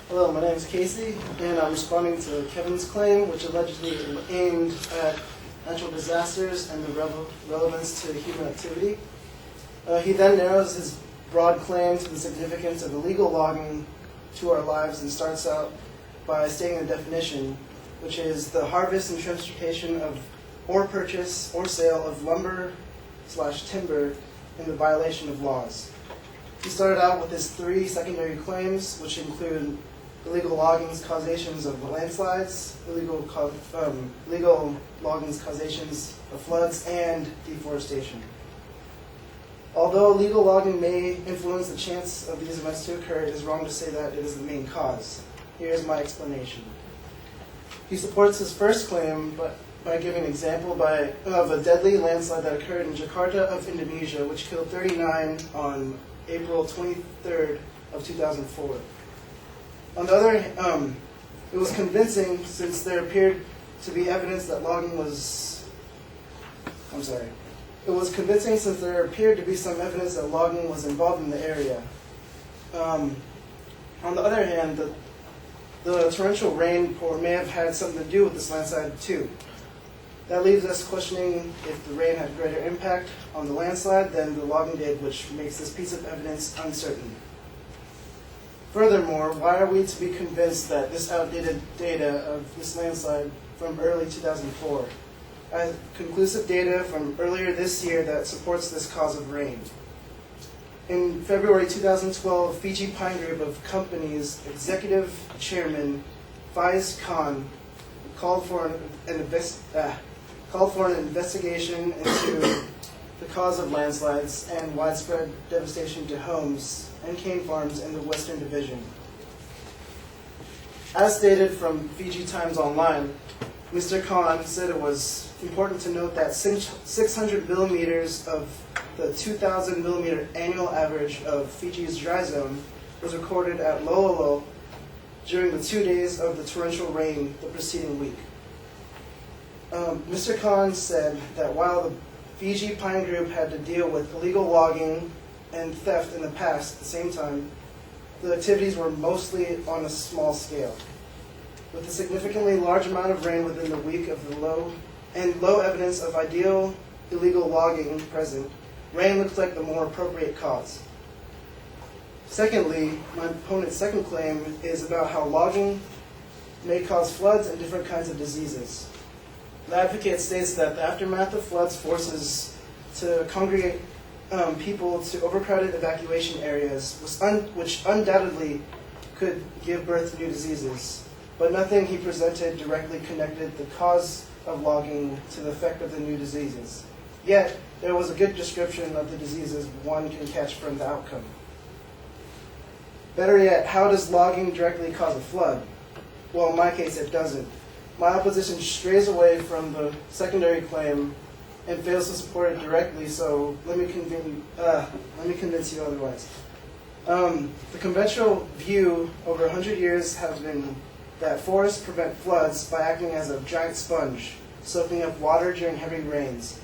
Hello, my name is Casey, and I'm responding to Kevin's claim, which allegedly aimed at natural disasters and the relevance to human activity. He then narrows his broad claim to the significance of illegal logging to our lives and starts out by stating the definition, which is the harvest and transportation of or purchase or sale of lumber/timber in the violation of laws. He started out with his 3 secondary claims, which include illegal logging's causations of landslides, illegal logging's causations of floods, and deforestation. Although illegal logging may influence the chance of these events to occur, it is wrong to say that it is the main cause. Here's my explanation. He supports his first claim by giving an example of a deadly landslide that occurred in Jakarta of Indonesia, which killed 39 on April 23rd of 2004. On the other hand, it was convincing since there appeared to be evidence that logging was... It was convincing since there appeared to be some evidence that logging was involved in the area. On the other hand, the torrential rainpour may have had something to do with this landslide too. That leaves us questioning if the rain had greater impact on the landslide than the logging did, which makes this piece of evidence uncertain. Furthermore, why are we to be convinced that this outdated data of this landslide from early 2004 has conclusive data from earlier this year that supports this cause of rain? In February 2012, Fiji Pine Group of Companies Executive Chairman Faiz Khan called for an investigation into the cause of landslides and widespread devastation to homes and cane farms in the Western Division. As stated from Fiji Times Online, Mr. Khan said it was important to note that 600 millimeters of the 2,000 millimeter annual average of Fiji's dry zone was recorded at Lololo during the 2 days of the torrential rain the preceding week. Mr. Khan said that while the Fiji Pine Group had to deal with illegal logging and theft in the past, at the same time, the activities were mostly on a small scale. With a significantly large amount of rain within the week of the low evidence of ideal illegal logging present, rain looks like the more appropriate cause. Secondly, my opponent's second claim is about how logging may cause floods and different kinds of diseases. The advocate states that the aftermath of floods forces to congregate people to overcrowded evacuation areas, which undoubtedly could give birth to new diseases. But nothing he presented directly connected the cause of logging to the effect of the new diseases. Yet, there was a good description of the diseases one can catch from the outcome. Better yet, how does logging directly cause a flood? Well, in my case, it doesn't. My opposition strays away from the secondary claim and fails to support it directly, so let me convince you otherwise. The conventional view over 100 years has been that forests prevent floods by acting as a giant sponge, soaking up water during heavy rains.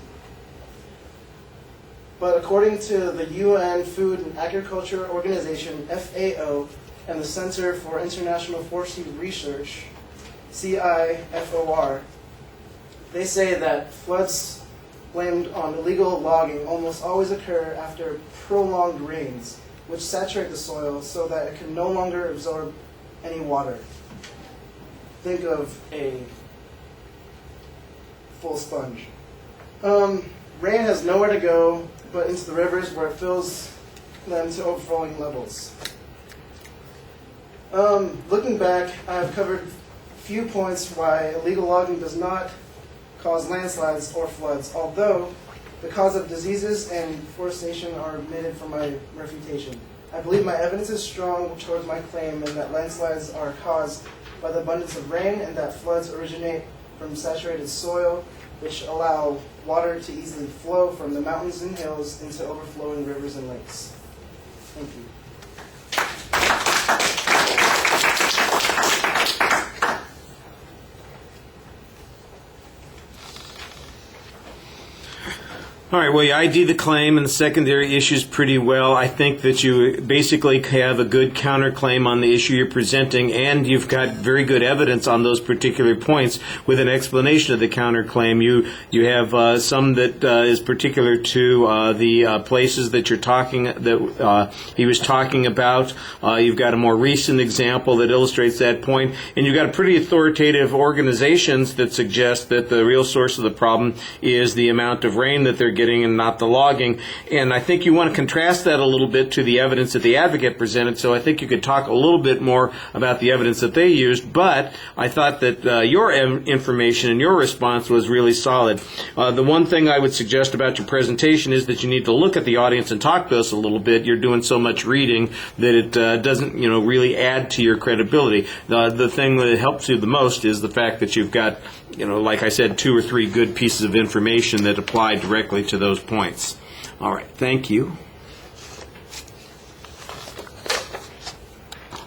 But according to the UN Food and Agriculture Organization, FAO, and the Center for International Forestry Research, CIFOR, they say that floods blamed on illegal logging almost always occur after prolonged rains, which saturate the soil so that it can no longer absorb any water. Think of a full sponge. Rain has nowhere to go but into the rivers where it fills them to overflowing levels. Looking back, I've covered a few points why illegal logging does not cause landslides or floods, although the cause of diseases and deforestation are omitted from my refutation. I believe my evidence is strong towards my claim and that landslides are caused by the abundance of rain and that floods originate from saturated soil, which allow water to easily flow from the mountains and hills into overflowing rivers and lakes. Thank you. All right, well, you ID the claim and the secondary issues pretty well. I think that you basically have a good counterclaim on the issue you're presenting, and you've got very good evidence on those particular points with an explanation of the counterclaim. You have some that is particular to the places that you're talking, that he was talking about. You've got a more recent example that illustrates that point, and you've got pretty authoritative organizations that suggest that the real source of the problem is the amount of rain that they're getting and not the logging. And I think you want to contrast that a little bit to the evidence that the advocate presented, so I think you could talk a little bit more about the evidence that they used, but I thought that your information and your response was really solid. The one thing I would suggest about your presentation is that you need to look at the audience and talk to us a little bit. You're doing so much reading that it doesn't really add to your credibility. The thing that helps you the most is the fact that you've got, like I said, 2 or 3 good pieces of information that apply directly to those points. All right, thank you.